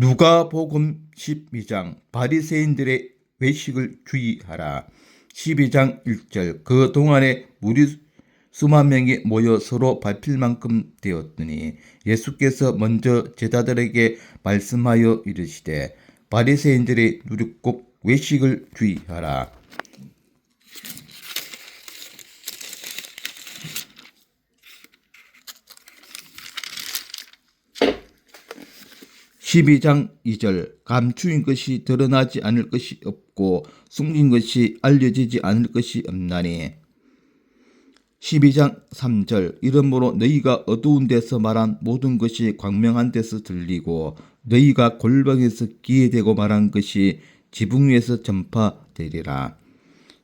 누가복음 12장 바리새인들의 외식을 주의하라. 12장 1절 그 동안에 무리 수만 명이 모여 서로 밟힐 만큼 되었더니 예수께서 먼저 제자들에게 말씀하여 이르시되 바리새인들의 누룩곡 외식을 주의하라. 12장 2절 감추인 것이 드러나지 않을 것이 없고 숨긴 것이 알려지지 않을 것이 없나니. 12장 3절 이러므로 너희가 어두운 데서 말한 모든 것이 광명한 데서 들리고 너희가 골방에서 귀에 대고 말한 것이 지붕 위에서 전파되리라.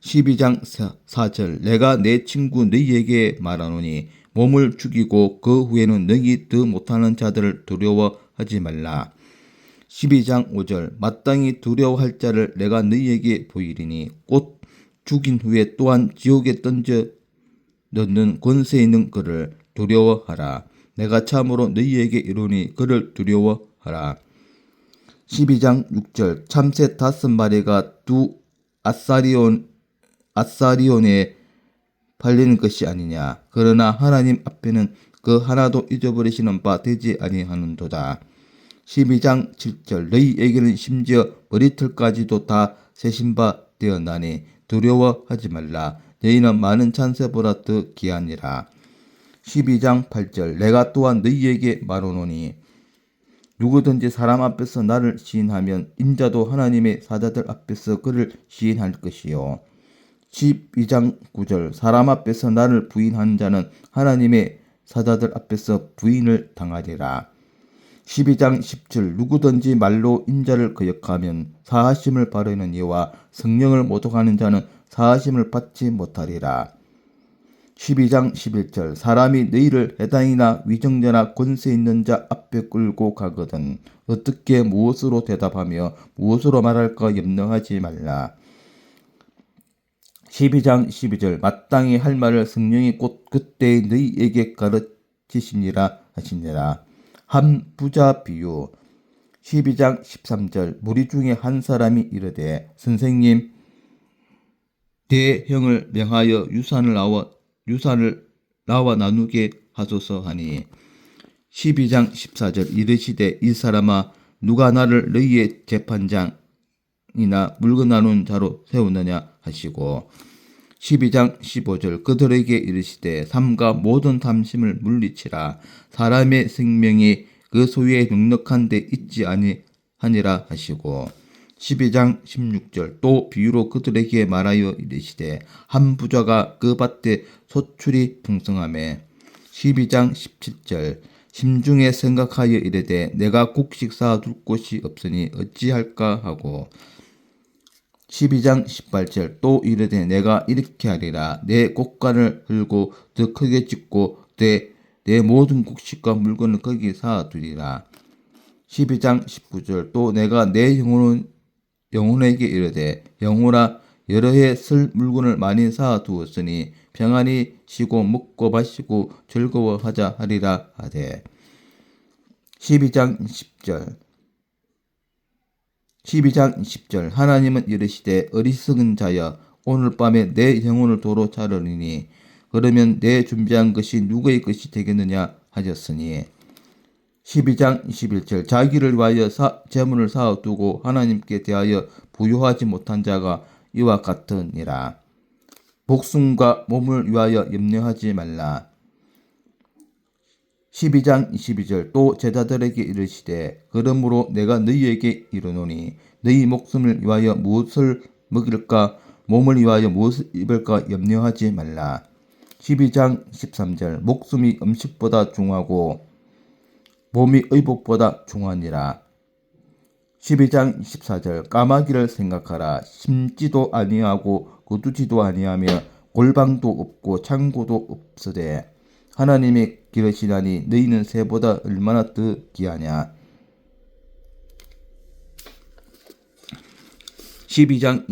12장 4절 내가 내 친구 너희에게 말하노니 몸을 죽이고 그 후에는 너희 더 못하는 자들을 두려워하지 말라. 12장 5절 마땅히 두려워할 자를 내가 너희에게 보이리니 곧 죽인 후에 또한 지옥에 던져 넣는 권세 있는 그를 두려워하라. 내가 참으로 너희에게 이르노니 그를 두려워하라. 12장 6절 참새 5마리가 두 아사리온에 팔리는 것이 아니냐. 그러나 하나님 앞에는 그 하나도 잊어버리시는 바 되지 아니하는도다. 12장 7절 너희에게는 심지어 머리털까지도 다 세신 바 되었나니 두려워하지 말라. 너희는 많은 찬새보다 더 귀하니라. 12장 8절 내가 또한 너희에게 말하노니 누구든지 사람 앞에서 나를 시인하면 인자도 하나님의 사자들 앞에서 그를 시인할 것이요. 12장 9절 사람 앞에서 나를 부인하는 자는 하나님의 사자들 앞에서 부인을 당하리라. 12장 17 누구든지 말로 인자를 거역하면 사하심을 바라는 이와 성령을 모독하는 자는 사하심을 받지 못하리라. 12장 11절 사람이 너희를 해당이나 위정자나 권세 있는 자 앞에 끌고 가거든 어떻게 무엇으로 대답하며 무엇으로 말할까 염려하지 말라. 12장 12절 마땅히 할 말을 성령이 곧 그때 너희에게 가르치시니라 하시니라. 한 부자 비유. 12장 13절 무리 중에 한 사람이 이르되 선생님 내 형을 명하여 유산을 나와 나누게 하소서 하니. 12장 14절 이르시되 이 사람아 누가 나를 너희의 재판장이나 물건 나눈 자로 세우느냐 하시고. 12장 15절 그들에게 이르시되 삼가 모든 탐심을 물리치라. 사람의 생명이 그 소유에 넉넉한 데 있지 아니하니라 하시고. 12장 16절 또 비유로 그들에게 말하여 이르시되 한 부자가 그 밭에 소출이 풍성하매. 12장 17절 심중에 생각하여 이르되 내가 곡식 쌓아둘 곳이 없으니 어찌할까 하고. 12장 18절 또 이르되 내가 이렇게 하리라. 내 곡간을 헐고 더 크게 짓고 내 모든 곡식과 물건을 거기 쌓아두리라. 12장 19절 또 내가 내 영혼에게 이르되 영혼아 여러 해 쓸 물건을 많이 쌓아두었으니 평안히 쉬고 먹고 마시고 즐거워하자 하리라 하되. 12장 10절 하나님은 이르시되 어리석은 자여 오늘 밤에 내 영혼을 도로 자르리니 그러면 내 준비한 것이 누구의 것이 되겠느냐 하셨으니. 12장 21절 자기를 위하여 재물을 쌓아두고 하나님께 대하여 부유하지 못한 자가 이와 같으니라. 목숨과 몸을 위하여 염려하지 말라. 12장 22절 또 제자들에게 이르시되 그러므로 내가 너희에게 이르노니 너희 목숨을 위하여 무엇을 먹일까 몸을 위하여 무엇을 입을까 염려하지 말라. 12장 13절 목숨이 음식보다 중하고 몸이 의복보다 중하니라. 12장 14절 까마귀를 생각하라. 심지도 아니하고 거두지도 아니하며 골방도 없고 창고도 없으되 하나님이 기르시나니 너희는 새보다 얼마나 더 귀하냐. 12장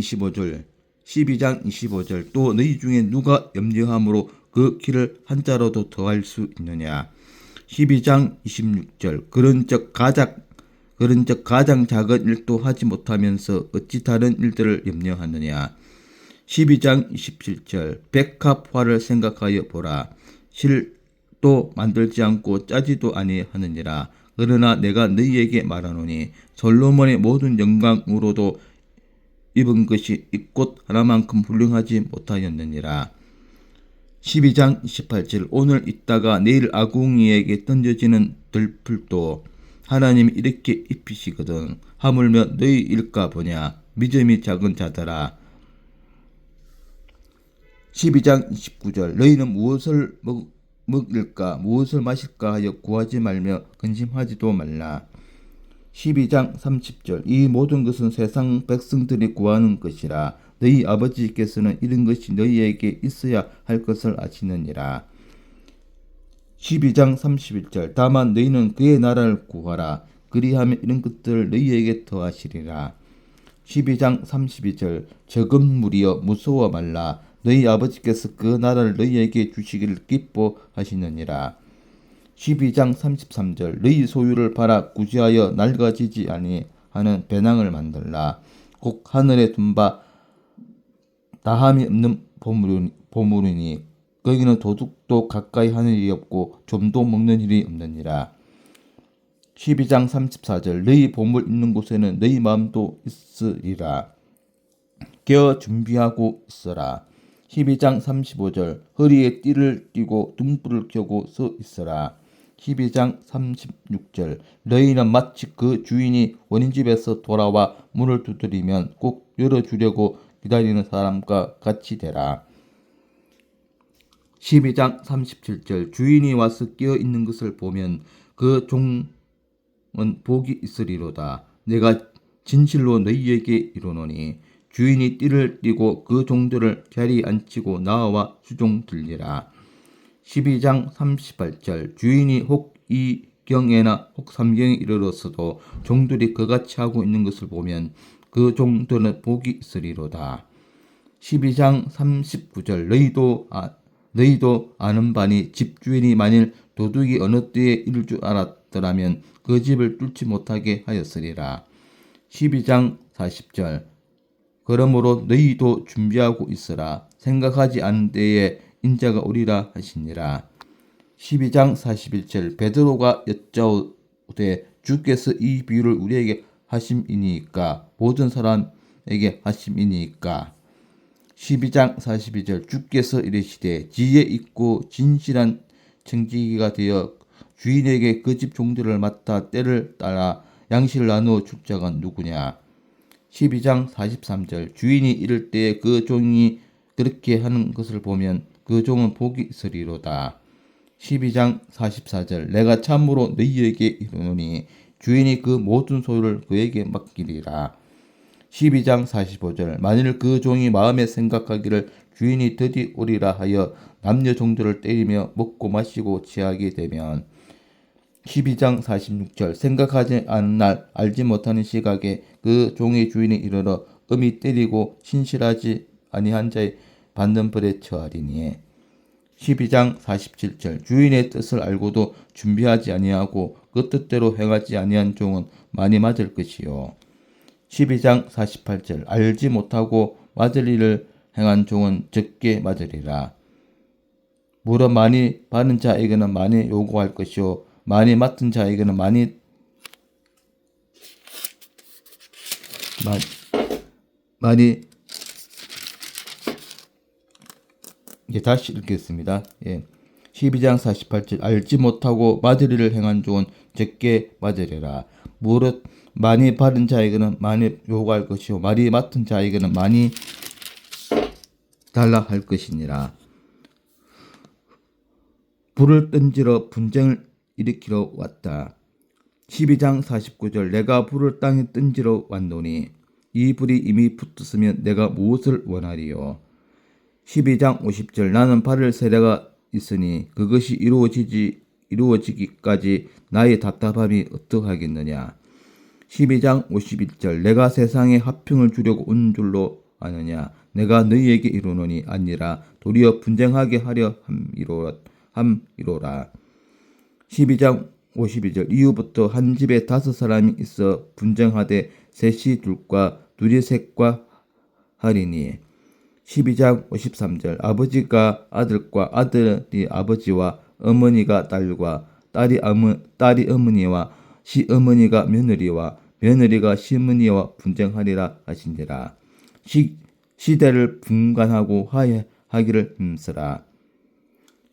25절 또 너희 중에 누가 염려함으로 그 길을 한자로도 더할 수 있느냐. 12장 26절 그런즉 그런즉 가장 작은 일도 하지 못하면서 어찌 다른 일들을 염려하느냐. 12장 27절 백합화를 생각하여 보라. 실도 만들지 않고 짜지도 아니하느니라. 그러나 내가 너희에게 말하노니 솔로몬의 모든 영광으로도 입은 것이 이 꽃 하나만큼 훌륭하지 못하였느니라. 12장 28절 오늘 있다가 내일 아궁이에게 던져지는 들풀도 하나님이 이렇게 입히시거든. 하물며 너희일까 보냐. 믿음이 작은 자들아. 12장 29절 너희는 무엇을 먹일까 무엇을 마실까 하여 구하지 말며 근심하지도 말라. 12장 30절 이 모든 것은 세상 백성들이 구하는 것이라. 너희 아버지께서는 이런 것이 너희에게 있어야 할 것을 아시느니라. 12장 31절 다만 너희는 그의 나라를 구하라. 그리하면 이런 것들을 너희에게 더하시리라. 12장 32절 적은 무리여 무서워 말라. 너희 아버지께서 그 나라를 너희에게 주시기를 기뻐하시느니라. 12장 33절 너희 소유를 팔아 구제하여 낡아지지 아니하는 배낭을 만들라. 곧 하늘에 둔 바 다함이 없는 보물이니 거기는 도둑도 가까이 하는 일이 없고 좀도 먹는 일이 없느니라. 12장 34절 너희 보물 있는 곳에는 너희 마음도 있으리라. 깨어 준비하고 있어라. 12장 35절 허리에 띠를 띠고 등불을 켜고 서 있어라. 12장 36절 너희는 마치 그 주인이 원인집에서 돌아와 문을 두드리면 꼭 열어주려고 기다리는 사람과 같이 되라. 12장 37절 주인이 와서 깨어 있는 것을 보면 그 종은 복이 있으리로다. 내가 진실로 너희에게 이르노니 주인이 띠를 띠고 그 종들을 자리에 앉히고 나와 수종들리라. 12장 38절 주인이 혹 이 경에나 혹 삼경에 이르렀어도 종들이 그같이 하고 있는 것을 보면 그 종들은 복이 있으리로다. 12장 39절 너희도 아는 바니 집주인이 만일 도둑이 어느 때에 이를 줄 알았더라면 그 집을 뚫지 못하게 하였으리라. 12장 40절 그러므로 너희도 준비하고 있으라. 생각하지 않은 때에 인자가 오리라 하시니라. 12장 41절 베드로가 여짜오되 주께서 이 비유를 우리에게 하심이니까 모든 사람에게 하심이니까. 12장 42절 주께서 이르시되 지혜 있고 진실한 청지기가 되어 주인에게 그 집 종들을 맡아 때를 따라 양식을 나누어 줄 자가 누구냐. 12장 43절 주인이 이를 때에 그 종이 그렇게 하는 것을 보면 그 종은 복이 있으리로다. 12장 44절 내가 참으로 너희에게 이르노니 주인이 그 모든 소유를 그에게 맡기리라. 12장 45절 만일 그 종이 마음에 생각하기를 주인이 드디 오리라 하여 남녀 종들을 때리며 먹고 마시고 취하게 되면 12장 46절 생각하지 않은 날 알지 못하는 시각에 그 종의 주인이 이르러 음이 때리고 신실하지 아니한 자의 받는 벌에 처하리니. 12장 47절 주인의 뜻을 알고도 준비하지 아니하고 그 뜻대로 행하지 아니한 종은 많이 맞을 것이요. 12장 48절 알지 못하고 맞을 일을 행한 종은 적게 맞으리라. 물어 많이 받은 자에게는 많이 요구할 것이요 많이 맡은 자에게는 많이 다시 읽겠습니다. 12장 48절 알지 못하고 맞을 일을 행한 종은 적게 맞으리라. 무릇 많이 받은 자에게는 많이 요구할 것이요 많이 맡은 자에게는 많이 달라 할 것이니라. 불을 던지러 분쟁을 일으키러 왔다. 12장 49절 내가 불을 땅에 던지러 왔노니 이 불이 이미 붙었으면 내가 무엇을 원하리요. 12장 50절 나는 바를 세례가 있으니 그것이 이루어지기까지 나의 답답함이 어떡하겠느냐. 12장 51절 내가 세상에 화평을 주려고 온 줄로 아느냐. 내가 너희에게 이르노니 아니라 도리어 분쟁하게 하려 함이로라. 12장 52절 이후부터 한 집에 5사람이 있어 분쟁하되 셋이 둘과 둘이 셋과 하리니 12장 53절 아버지가 아들과 아들이 아버지와 어머니가 딸과 딸이 어머니와 시어머니가 며느리와 며느리가 시어머니와 분쟁하리라 하시니라. 시대를 분간하고 화해하기를 힘쓰라.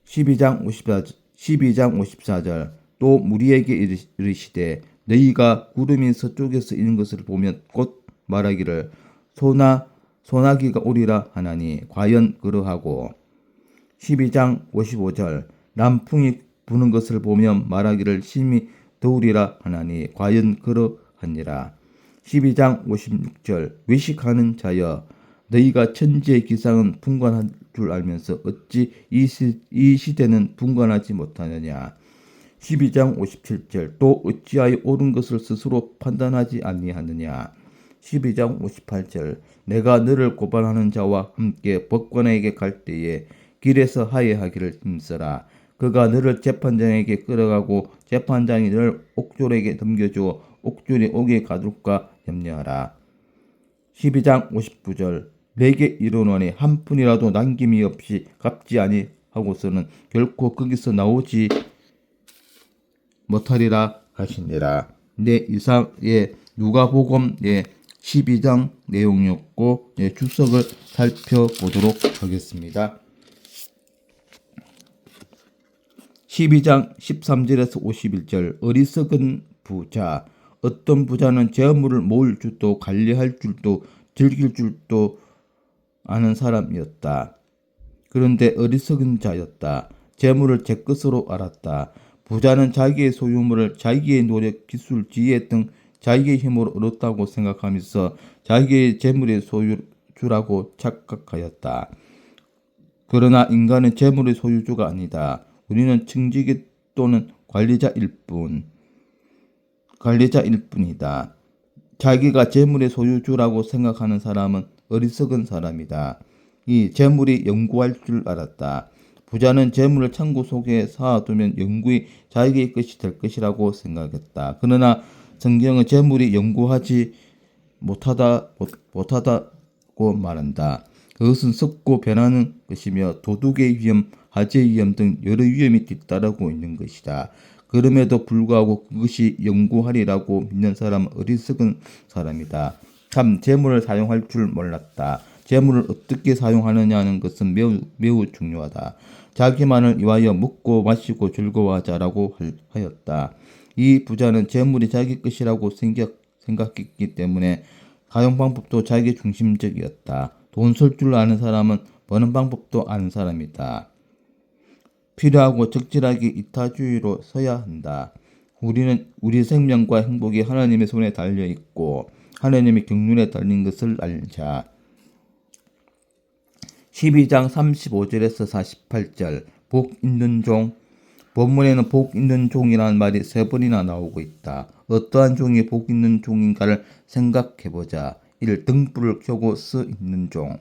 12장 54절 또 무리에게 이르시되 너희가 구름이 서쪽에서 이는 것을 보면 곧 말하기를 소나기가 오리라 하나니 과연 그러하고 12장 55절 남풍이 부는 것을 보면 말하기를 심히 더우리라 하나니 과연 그러하니라. 12장 56절 외식하는 자여 너희가 천지의 기상은 분간할 줄 알면서 어찌 이 시대는 분간하지 못하느냐. 12장 57절 또 어찌하여 옳은 것을 스스로 판단하지 아니하느냐. 12장 58절 내가 너를 고발하는 자와 함께 법관에게 갈 때에 길에서 화해하기를 힘쓰라. 그가 너를 재판장에게 끌어가고 재판장이 너를 옥졸에게 넘겨주어 옥졸이 옥에 가둘까 염려하라. 12장 59절 내게 이르노니 한 푼이라도 남김이 없이 갚지 아니하고서는 결코 거기서 나오지 못하리라 하시니라. 이상의 누가복음 12장 내용이었고 주석을 살펴보도록 하겠습니다. 12장 13절에서 51절 어리석은 부자 어떤 부자는 재물을 모을 줄도 관리할 줄도 즐길 줄도 아는 사람이었다. 그런데 어리석은 자였다. 재물을 제 것으로 알았다. 부자는 자기의 소유물을 자기의 노력, 기술, 지혜 등 자기의 힘으로 얻었다고 생각하면서 자기의 재물의 소유주라고 착각하였다. 그러나 인간은 재물의 소유주가 아니다. 우리는 청지기 또는 관리자일 뿐이다. 자기가 재물의 소유주라고 생각하는 사람은 어리석은 사람이다. 이 재물이 영구할 줄 알았다. 부자는 재물을 창고 속에 쌓아두면 영구히 자기의 것이 될 것이라고 생각했다. 그러나 성경은 재물이 영구하지 못하다고 말한다. 그것은 썩고 변하는 것이며 도둑의 위험, 화재의 위험 등 여러 위험이 뒤따르고 있는 것이다. 그럼에도 불구하고 그것이 영구하리라고 믿는 사람은 어리석은 사람이다. 참 재물을 사용할 줄 몰랐다. 재물을 어떻게 사용하느냐는 것은 매우 중요하다. 자기만을 위하여 먹고 마시고 즐거워하자라고 하였다. 이 부자는 재물이 자기 것이라고 생각했기 때문에 사용 방법도 자기 중심적이었다. 돈 쓸 줄 아는 사람은 버는 방법도 아는 사람이다. 필요하고 적절하게 이타주의로 서야 한다. 우리 생명과 행복이 하나님의 손에 달려 있고 하나님의 경륜에 달린 것을 알자. 12장 35절에서 48절 복 있는 종 본문에는 복 있는 종이라는 말이 3번이나 나오고 있다. 어떠한 종이 복 있는 종인가를 생각해보자. 1. 등불을 켜고 서 있는 종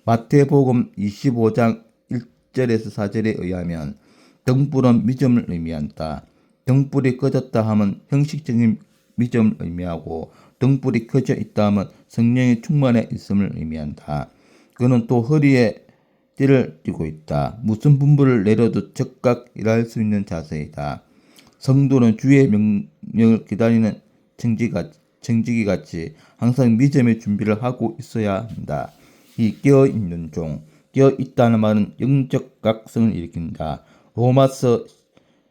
마태복음 25장 1절에서 4절에 의하면 등불은 믿음을 의미한다. 등불이 꺼졌다 하면 형식적인 믿음을 의미하고 등불이 켜져 있다 하면 성령의 충만에 있음을 의미한다. 그는 또 허리에 띠를 띠고 있다. 무슨 분부를 내려도 즉각 일할 수 있는 자세이다. 성도는 주의 명령을 기다리는 청지기같이 항상 믿음의 준비를 하고 있어야 한다. 이 깨어있는 종, 깨어있다는 말은 영적 각성을 일으킨다. 로마서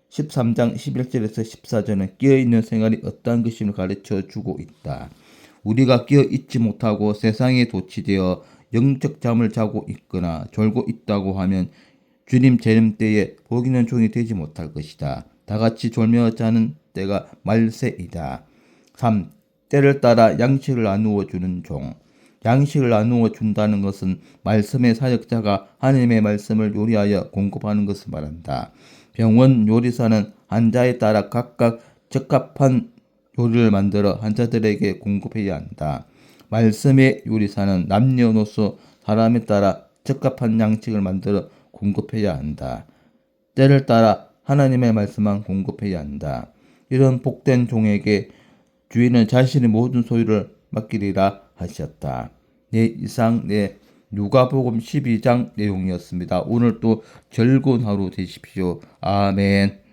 13장 11절에서 14절은 깨어있는 생활이 어떠한 것임을 가르쳐 주고 있다. 우리가 깨어있지 못하고 세상에 도취되어 영적 잠을 자고 있거나 졸고 있다고 하면 주님 재림 때에 복 있는 종이 되지 못할 것이다. 다같이 졸며 자는 때가 말세이다. 3. 때를 따라 양식을 나누어 주는 종. 양식을 나누어 준다는 것은 말씀의 사역자가 하나님의 말씀을 요리하여 공급하는 것을 말한다. 병원 요리사는 환자에 따라 각각 적합한 요리를 만들어 환자들에게 공급해야 한다. 말씀의 요리사는 남녀노소 사람에 따라 적합한 양식을 만들어 공급해야 한다. 때를 따라 하나님의 말씀만 공급해야 한다. 이런 복된 종에게 주인은 자신의 모든 소유를 맡기리라 하셨다. 네, 이상 누가복음 12장 내용이었습니다. 오늘 또 즐거운 하루 되십시오. 아멘.